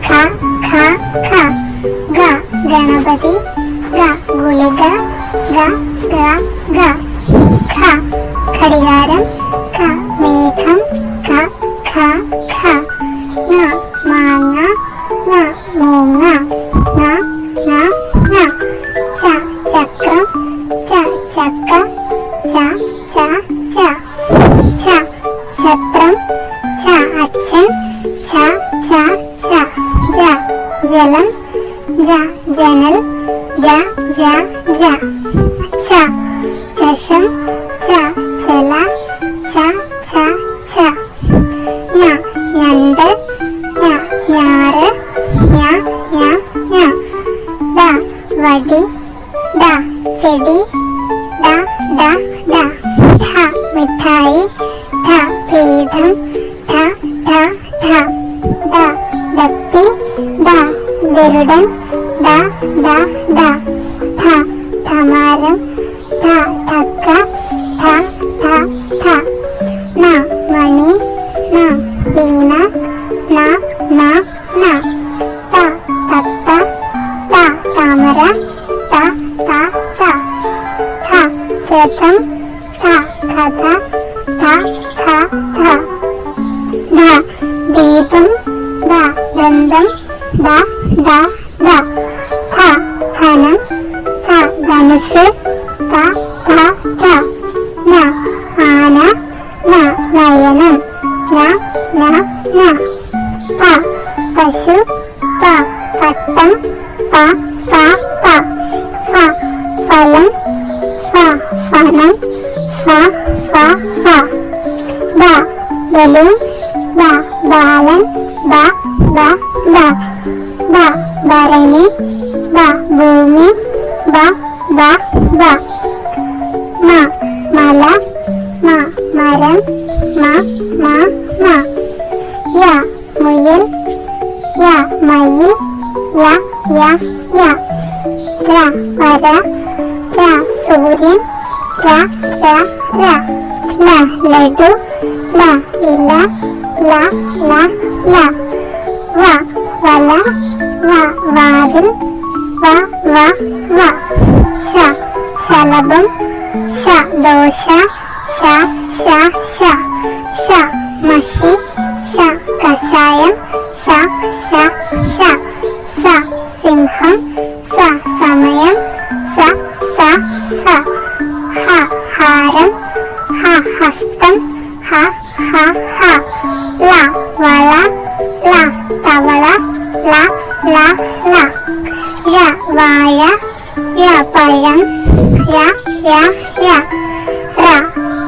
ഖ ഖ ഖ ഗ ഗണപതി ഗ ഗുളിക ഗ ഗ ഗ ഖ ഘടികാരം ഖ മേഘം ഖ ഖ ഖ ങ മാങ്ങ ങ മൂങ്ങ ങ ങ ങ ച ചക്രം ച ചക്ക ച ച ച ഛ ഛത്രം ച അച്ഛൻ ഛ ഛ ഛ ജ ജലം ജ ജനൽ ജ ജ ജ ഛ ചശം ച ചല ഛ ഛ ഛ ഞ ഞണ്ട് ഞ ഞാറ് ഞ ഞ ഞ ദ വടി ദ ചെടി ദ ദ ദ ധ മിഠായി ധ പീഠം ധ ധ ധ ദ ദപ്പി ദ ഗരുഡൻ ദ ദ ദ ധ ധമാരം ധ ധക്ക ധ ധ ധ ന മണി ന വീണ ന ന ന ത തത്ത ത താമര ത ത ത ഥ രഥം ഥ കഥ ഥ ഥ ഥ ധ ദീപം ദ ദന്തം ദ ദ ദ ധ ധനം ധ ധനുസ് ധ ധ ധ ന ആന ന നയനം ന ന ന പ പശു പ പട്ടം പ പ പ ഫ ഫലം ഫ ഫനം ഫ ഫ ഫ ബ ബലൂൺ ബ ബാലൻ ബ ബ ബ ബ ഭരണി ബ ഭൂമി ബ ബ ബ മ മല മ മരം മ മ മ യ മുയൽ യ മയിൽ യ യ യ ര വര ര സൂര്യൻ ര ര ര ല ലഡു ല ഇല ല ല ല വ വല വ വാതിൽ വ വ വ ശ ശലഭം ശ ദോശ ശ ശ ശ ശ മഷി ശ കഷായം ശ ശ ശ സ സിംഹം സ സമയം സ സ സ ഹ ഹാരം ഹ ഹസ്തം ഹ ഹ ഹ ല വള ല തവള ല ല ല ര വാഴ ര പഴം ര ര ര ര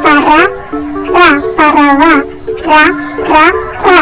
പറ ര പറവ ര ര ര